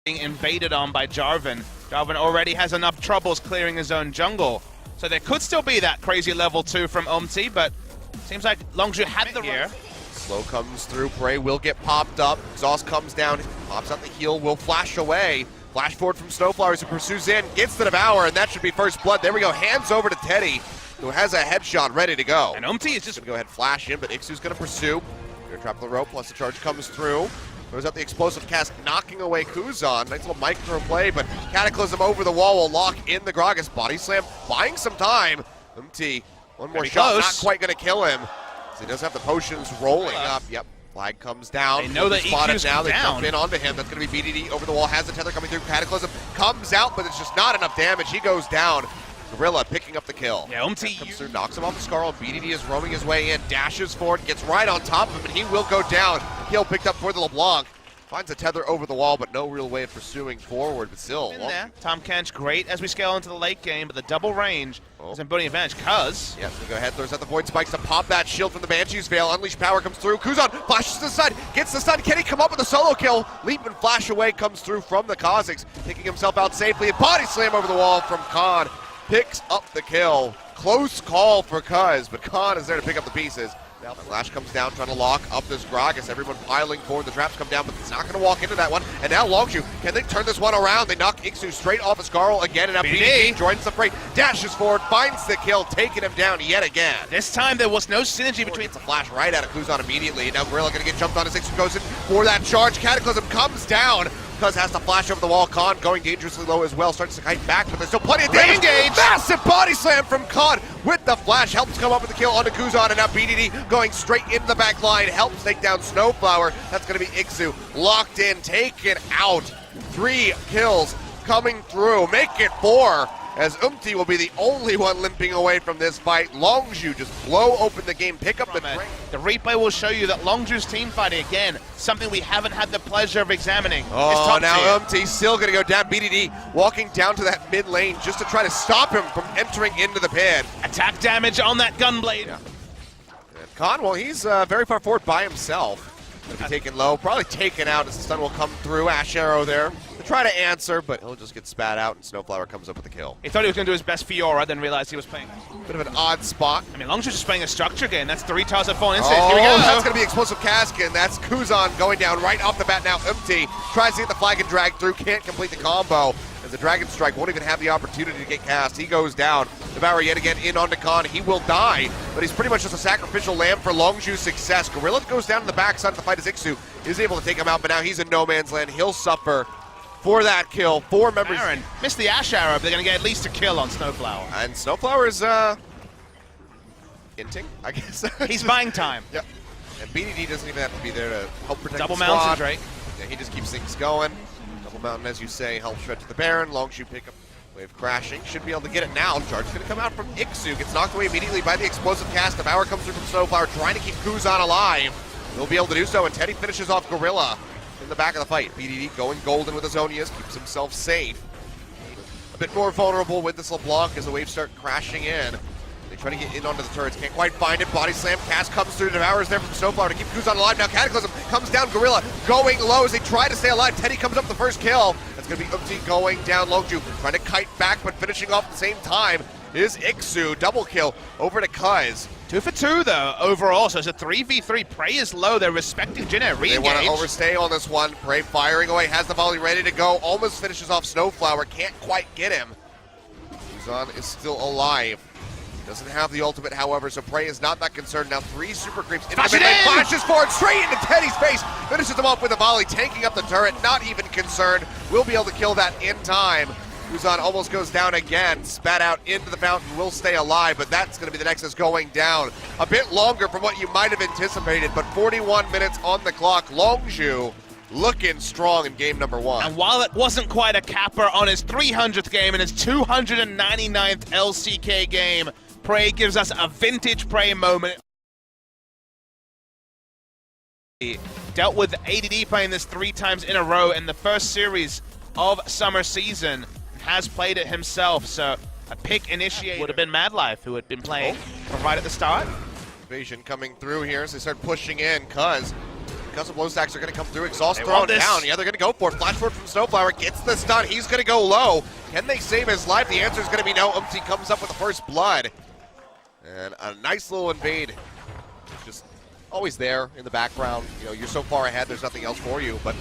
being invaded on by Jarvan. Jarvan already has enough troubles clearing his own jungle. So there could still be that crazy level 2 from Umti, but seems like Longzhu had the here. Slow comes through, Prey will get popped up. Exhaust comes down, pops out the heal, will flash away. Flash forward from Snowflowers, who pursues in, gets the Devour, and that should be first blood. There we go, hands over to Teddy, who has a headshot ready to go. And Umti is just gonna go ahead and flash in, but Ixu's gonna pursue. Gonna trap the rope, plus the charge comes through. Throws out the explosive cast, knocking away Kuzan. Nice little micro play, but Cataclysm over the wall will lock in the Gragas. Body slam, buying some time. Umti, one more shot, not quite gonna kill him. So he does have the potions rolling up. Yep, flag comes down. They know that EQ's now. They jump in onto him. That's gonna be BDD over the wall. Has the tether coming through. Cataclysm comes out, but it's just not enough damage. He goes down. Gorilla picking up the kill. Yeah, Umti comes through, knocks him off the Scarl. BDD is roaming his way in, dashes forward, gets right on top of him, and he will go down. Kill picked up for the LeBlanc. Finds a tether over the wall, but no real way of pursuing forward, but still. In there. Tom Kench, great as we scale into the late game, but the double range is in Booney advantage, cuz. Yeah, so go ahead, throws out the Void Spikes to pop that shield from the Banshee's Veil. Unleashed power comes through. Kuzan flashes to the side, gets the stun. Can he come up with a solo kill? Leap and flash away comes through from the Kha'Zix, taking himself out safely. A body slam over the wall from Khan. Picks up the kill. Close call for Cuz, but Khan is there to pick up the pieces. Now the Flash comes down, trying to lock up this Gragas. Everyone piling forward. The traps come down, but it's not going to walk into that one. And now Longzhu, can they turn this one around? They knock Ixu straight off his Scarl again, and now BDD joins the fray, dashes forward, finds the kill, taking him down yet again. This time there was no synergy between. It's a flash right out of Kuzan immediately. And now Gorilla going to get jumped on as Ixu goes in for that charge. Cataclysm comes down. Cuz has to flash over the wall. Khan going dangerously low as well. Starts to kite back, but there's still plenty of damage. Massive body slam from Khan with the flash. Helps come up with the kill onto Kuzan, and now BDD going straight into the back line. Helps take down Snowflower. That's going to be Ixu. Locked in, taken out. 3 kills coming through. Make it 4. As Umti will be the only one limping away from this fight. Longzhu just blow open the game, pick up the train. The replay will show you that Longzhu's team fighting, again, something we haven't had the pleasure of examining. Oh, now Umti's still going to go down. BDD walking down to that mid lane just to try to stop him from entering into the pit. Attack damage on that Gunblade. Yeah. And Khan, well, he's very far forward by himself. Going to be taken low, probably taken out as the stun will come through. Ash Arrow there to try to answer, but he'll just get spat out, and Snowflower comes up with the kill. He thought he was going to do his best Fiora, then realized he was playing. Bit of an odd spot. I mean, Longzhu's just playing a structure game. That's 3 towers that fall instant. Oh, Here we go. That's going to be Explosive Cask, and that's Kuzan going down right off the bat now. Umti tries to get the flag and drag through, can't complete the combo. As the Dragon Strike won't even have the opportunity to get cast. He goes down. Devour yet again in onto Khan. He will die, but he's pretty much just a sacrificial lamb for Longzhu's success. Gorilla goes down to the backside of the fight as Ixu is able to take him out, but now he's in no man's land. He'll suffer for that kill. 4 members. Baron missed the Ash Arrow, but they're going to get at least a kill on Snowflower. And Snowflower is, hinting, I guess. He's buying time. Yep. And BDD doesn't even have to be there to help protect Double the squad. Mountain Drake. Yeah, he just keeps things going. Double Mountain, as you say, helps shred to the Baron. Longzhu pick up. Wave crashing. Should be able to get it now. Charge is going to come out from Ixu. Gets knocked away immediately by the explosive cast. The Devour comes through from Snowflower, trying to keep Kuzan alive. He'll be able to do so, and Teddy finishes off Gorilla in the back of the fight. BDD going golden with his Zonias, keeps himself safe. A bit more vulnerable with this LeBlanc as the waves start crashing in. They try to get in onto the turrets, can't quite find it. Body slam, cast comes through, Devour's there from Snowflower to keep Kuzan alive. Now Cataclysm comes down, Gorilla going low as they try to stay alive. Teddy comes up with the first kill. That's going to be Umti going down. Longzhu trying to kite back, but finishing off at the same time is Ixu. Double kill over to Cuz. 2 for 2 though, overall, so it's a 3v3. Prey is low, they're respecting Jin Air. They want to overstay on this one. Prey firing away, has the volley ready to go. Almost finishes off Snowflower, can't quite get him. Kuzan is still alive. Doesn't have the ultimate, however, so Prey is not that concerned. Now 3 super creeps into the mid, flashes forward straight into Teddy's face, finishes him off with a volley, tanking up the turret, not even concerned. Will be able to kill that in time. Kuzan almost goes down again, spat out into the fountain, will stay alive, but that's going to be the Nexus going down. A bit longer from what you might have anticipated, but 41 minutes on the clock. Longzhu looking strong in game number 1. And while it wasn't quite a capper on his 300th game and his 299th LCK game, Prey gives us a vintage Prey moment. He dealt with ADD playing this 3 times in a row in the first series of summer season. Has played it himself, so a pick initiator would have been Madlife, who had been playing right at the start. Invasion coming through here as they start pushing in. Cuz because of low stacks are going to come through. Exhaust They thrown want this. down. Yeah, they're going to go for it. Flash forward from Snowflower gets the stun. He's going to go low. Can they save his life? The answer is going to be no. Umpty comes up with the first blood. And a nice little invade. Just always there in the background. You know, you're so far ahead, there's nothing else for you. But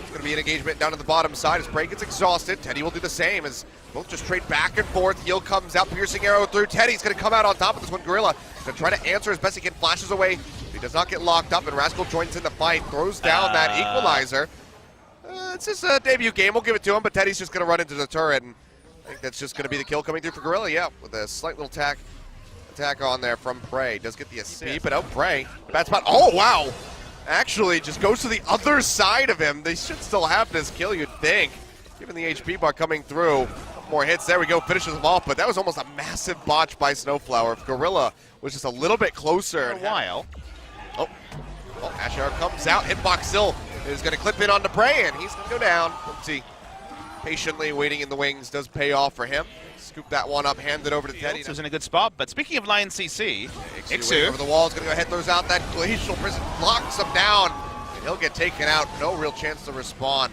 it's going to be an engagement down to the bottom side as Prey gets exhausted. Teddy will do the same as both just trade back and forth. Heal comes out, piercing arrow through. Teddy's going to come out on top of this one. Gorilla going to try to answer as best he can. Flashes away. He does not get locked up, and Rascal joins in the fight. Throws down that equalizer. It's his debut game. We'll give it to him, but Teddy's just going to run into the turret. And I think that's just going to be the kill coming through for Gorilla. Yeah, with a slight little attack on there from Prey. Does get the assist, but Prey. Bad spot. Oh, wow. Actually, just goes to the other side of him. They should still have this kill, you'd think. Given the HP bar coming through. Couple more hits. There we go. Finishes him off, but that was almost a massive botch by Snowflower. If Gorilla was just a little bit closer. For a while. Oh, Ashar comes out. Hitbox still is going to clip in onto Prey, and he's going to go down. Let's see. Patiently waiting in the wings does pay off for him. Scoop that one up, hand it over to Teddy. He was in a good spot, but speaking of Lion CC, Ixu over the wall is going to go ahead, throws out that Glacial Prison, locks him down, and he'll get taken out. No real chance to respond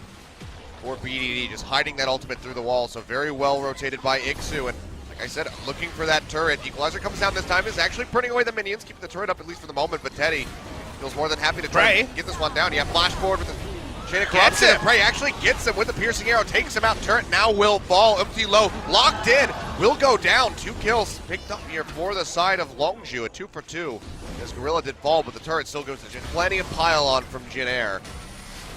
for BDD, just hiding that ultimate through the wall. So very well rotated by Ixu, and like I said, looking for that turret. Equalizer comes down this time, is actually putting away the minions, keeping the turret up at least for the moment, but Teddy feels more than happy to try and get this one down. Yeah, flash forward with the Chain of Corruption. Prey actually gets him with the piercing arrow, takes him out. Turret now will fall. Empty low, locked in, will go down. 2 kills picked up here for the side of Longzhu, a 2 for 2. As Gorilla did fall, but the turret still goes to Jin. Plenty of pile on from Jin Air.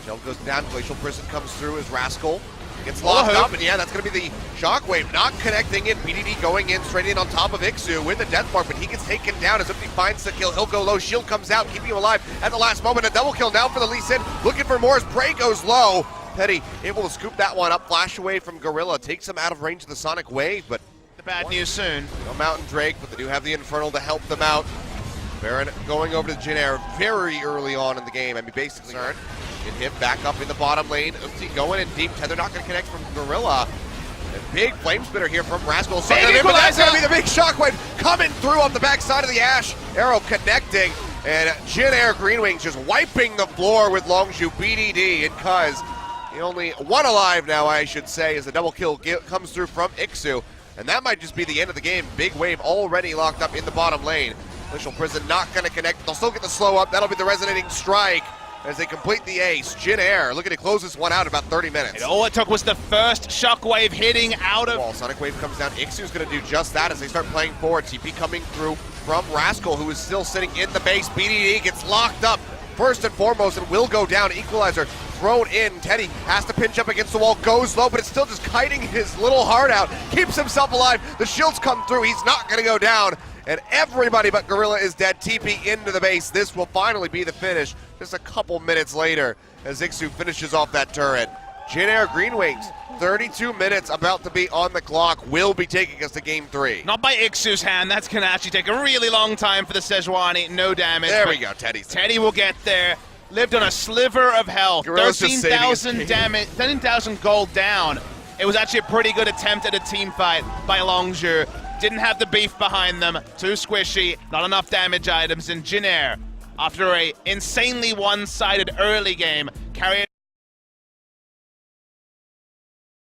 Shell goes down, Glacial Prison comes through as Rascal gets locked up, and yeah, that's going to be the Shockwave not connecting in. BDD going in, straight in on top of Ixu with the death mark, but he gets taken down as Empty finds the kill. He'll go low, shield comes out, keeping him alive at the last moment. A double kill now for the Lee Sin, looking for more as Prey goes low. Teddy able to scoop that one up, flash away from Gorilla, takes him out of range of the Sonic Wave, but the bad news soon. No Mountain Drake, but they do have the Infernal to help them out. Baron going over to Jin Air very early on in the game. I mean, basically, get hit back up in the bottom lane. Oopsie going in deep. Tether not going to connect from Gorilla. A big flame spitter here from Rascal. So that's going to be the big shockwave coming through on the backside of the Ash. Arrow connecting, and Jin Air GreenWings just wiping the floor with Longzhu BDD. And Cuz, the only one alive now, I should say, as the double kill comes through from Ixu. And that might just be the end of the game. Big wave already locked up in the bottom lane. Glacial Prison not going to connect. They'll still get the slow up. That'll be the resonating strike as they complete the ace. Jin Air looking to close this one out in about 30 minutes. And all it took was the first shockwave hitting out of... Sonic Wave comes down. Ixu's going to do just that as they start playing forward. TP coming through from Rascal, who is still sitting in the base. BDD gets locked up first and foremost and will go down. Equalizer thrown in. Teddy has to pinch up against the wall, goes low, but it's still just kiting his little heart out. Keeps himself alive. The shields come through. He's not going to go down. And everybody but Gorilla is dead. TP into the base. This will finally be the finish just a couple minutes later as Ixu finishes off that turret. Jin Air GreenWings, 32 minutes about to be on the clock, will be taking us to game 3. Not by Ixu's hand. That's going to actually take a really long time for the Sejuani. No damage. There we go. Teddy will get there. Lived on a sliver of health. 13,000 damage, 13,000 gold down. It was actually a pretty good attempt at a team fight by Longzhu. Didn't have the beef behind them. Too squishy. Not enough damage items. And Jin Air, after a insanely one-sided early game, carried.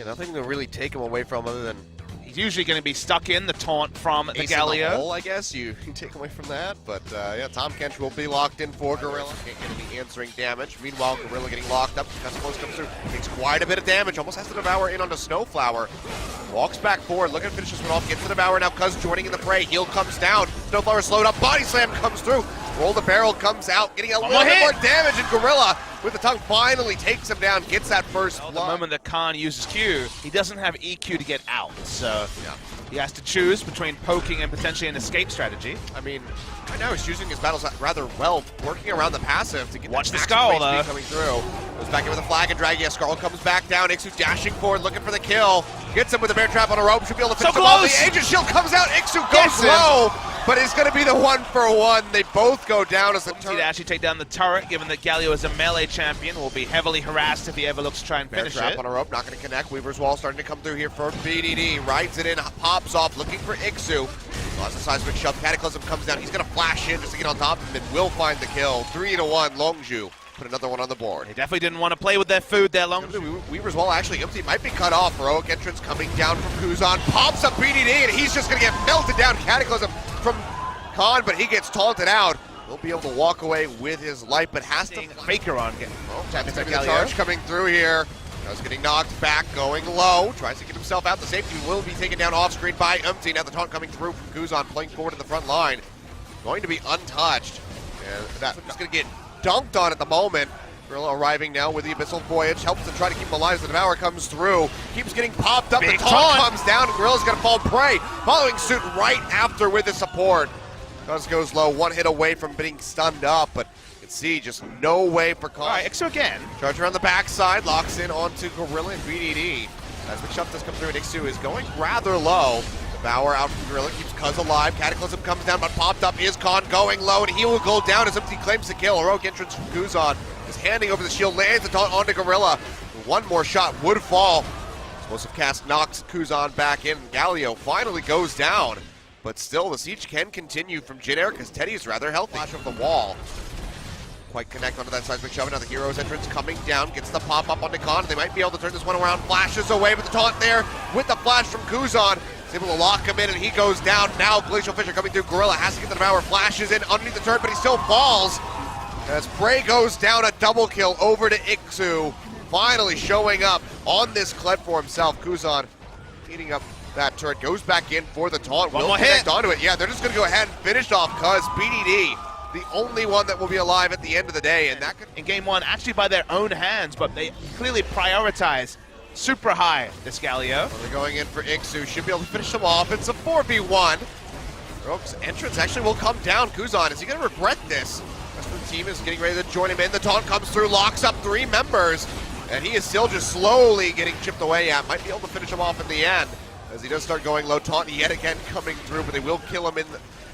Nothing to really take him away from other than he's usually going to be stuck in the taunt from the Galio. Hole, I guess you can take away from that, but yeah, Tom Kench will be locked in for Gorilla. Going to be answering damage. Meanwhile, Gorilla getting locked up. Customers comes through, takes quite a bit of damage. Almost has to devour in onto Snowflower. Walks back forward, looking to finish this one off. Gets the devour now. Cuz joining in the fray. Heal comes down. Snowflower slowed up. Body slam comes through. Roll the barrel comes out, getting a little bit more damage, and Gorilla with the tongue finally takes him down, gets that first blood. The moment that Khan uses Q, he doesn't have EQ to get out, so he has to choose between poking and potentially an escape strategy. I mean, right now he's using his battles rather well, working around the passive to get Watch the Skull, though. Coming through. Goes back in with a flag and drag. Yeah, Skull comes back down. Ixu dashing forward, looking for the kill. Gets him with a bear trap on a rope. Should be able to finish him off. The Aegis shield comes out. Ixu goes low, but it's going to be the 1-for-1. They both go down as the turret. To actually take down the turret, given that Galio is a melee champion, will be heavily harassed if he ever looks to try and finish trap on a rope, not going to connect. Weaver's Wall starting to come through here for BDD. Rides it in, pops off, looking for Ixu. Lots of seismic shove. Cataclysm comes down. He's going to flash in just to get on top of him and will find the kill. 3-1, Longzhu put another one on the board. They definitely didn't want to play with their food there, Longzhu. Weaver's wall actually empty, might be cut off. Heroic entrance coming down from Kuzan, pops up BDD, and he's just going to get melted down. Cataclysm from Khan, but he gets taunted out. He'll be able to walk away with his life, but has to... Faker on. The charge coming through here. Just getting knocked back, going low. Tries to get himself out. The safety will be taken down off screen by Empty. Now the taunt coming through from Kuzan, playing forward in the front line. Going to be untouched. And that's just going to get dunked on at the moment. Gorilla arriving now with the Abyssal Voyage. Helps to try to keep him alive. The Devour comes through. Keeps getting popped up. Big the taunt comes down, and Gorilla's going to fall prey. Following suit right after with the support. Goes low. One hit away from being stunned up, but you can see just no way for Khan. All right, Ixu again. Charge around the backside, locks in onto Gorilla and BDD. As McShuff does come through, and Ixu is going rather low. Devour out from Gorilla, keeps Cuz alive. Cataclysm comes down, but popped up is Khan going low, and he will go down as Empty claims the kill. Heroic entrance from Kuzan is handing over the shield, lands the taunt onto Gorilla. One more shot would fall. Explosive cast knocks Kuzan back in. Galio finally goes down, but still the siege can continue from Jin Air because Teddy is rather healthy. Flash of the wall. Quite connect onto that seismic shove. Now the hero's entrance coming down, gets the pop up onto Khan. They might be able to turn this one around. Flashes away with the taunt there with the flash from Kuzan. Is able to lock him in and he goes down. Now Glacial Fisher coming through. Gorilla has to get the Devour. Flashes in underneath the turret, but he still falls. As Bray goes down, a double kill over to Ixu. Finally showing up on this Kled for himself. Kuzan eating up that turret, goes back in for the taunt. One will more connect hit onto it. Yeah, they're just going to go ahead and finish off Cuz BDD, the only one that will be alive at the end of the day. And that could... In game one, actually by their own hands, but they clearly prioritize super high this Galio. Well, they're going in for Ixu, should be able to finish them off. It's a 4v1. Rogue's entrance actually will come down. Kuzan, is he going to regret this? The rest of the team is getting ready to join him in. The taunt comes through, locks up 3 members, and he is still just slowly getting chipped away at. Might be able to finish him off in the end, as he does start going low. Taunt yet again coming through, but they will kill him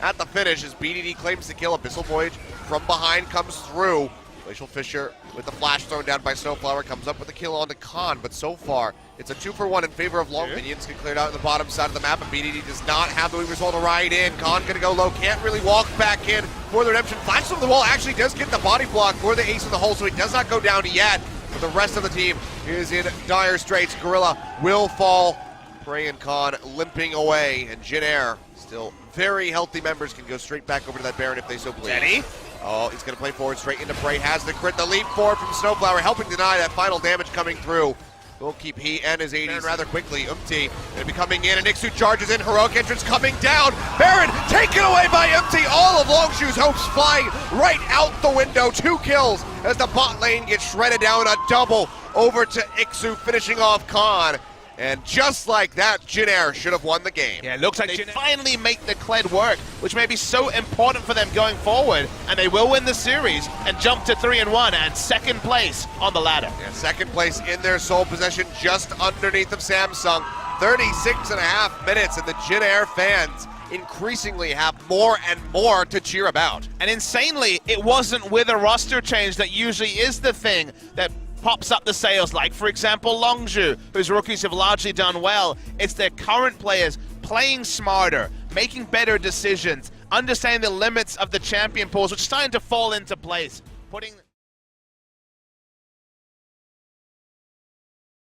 at the finish as BDD claims the kill. Abyssal Voyage from behind comes through. Glacial Fisher with the flash thrown down by Snowflower comes up with a kill on the Khan, but so far it's a 2-for-1 in favor of Long. Minions get cleared out on the bottom side of the map, and BDD does not have the Weaver's Wall to ride in. Khan gonna go low, can't really walk back in for the redemption. Flash from the wall actually does get the body block for the ace in the hole, so he does not go down yet. But the rest of the team is in dire straits. Gorilla will fall. Prey and Khan limping away, and Jin Air, still very healthy members, can go straight back over to that Baron if they so please. Teddy. Oh, he's going to play forward straight into Prey, has the crit, the leap forward from Snowflower, helping deny that final damage coming through. Will keep he and his 80s rather quickly. Umti going to be coming in, and Ixu charges in. Heroic entrance coming down. Baron taken away by Umti. All of Longshu's hopes flying right out the window. 2 kills as the bot lane gets shredded down. A double over to Ixu, finishing off Khan. And just like that, Jin Air should have won the game. Yeah, it looks like they finally make the Kled work, which may be so important for them going forward, and they will win the series and jump to 3-1 and second place on the ladder. Yeah, second place in their sole possession, just underneath of Samsung. 36.5 minutes, and the Jin Air fans increasingly have more and more to cheer about. And insanely, it wasn't with a roster change that usually is the thing that pops up the sales, like for example Longzhu, whose rookies have largely done well. It's their current players playing smarter, making better decisions, understanding the limits of the champion pools, which is starting to fall into place, putting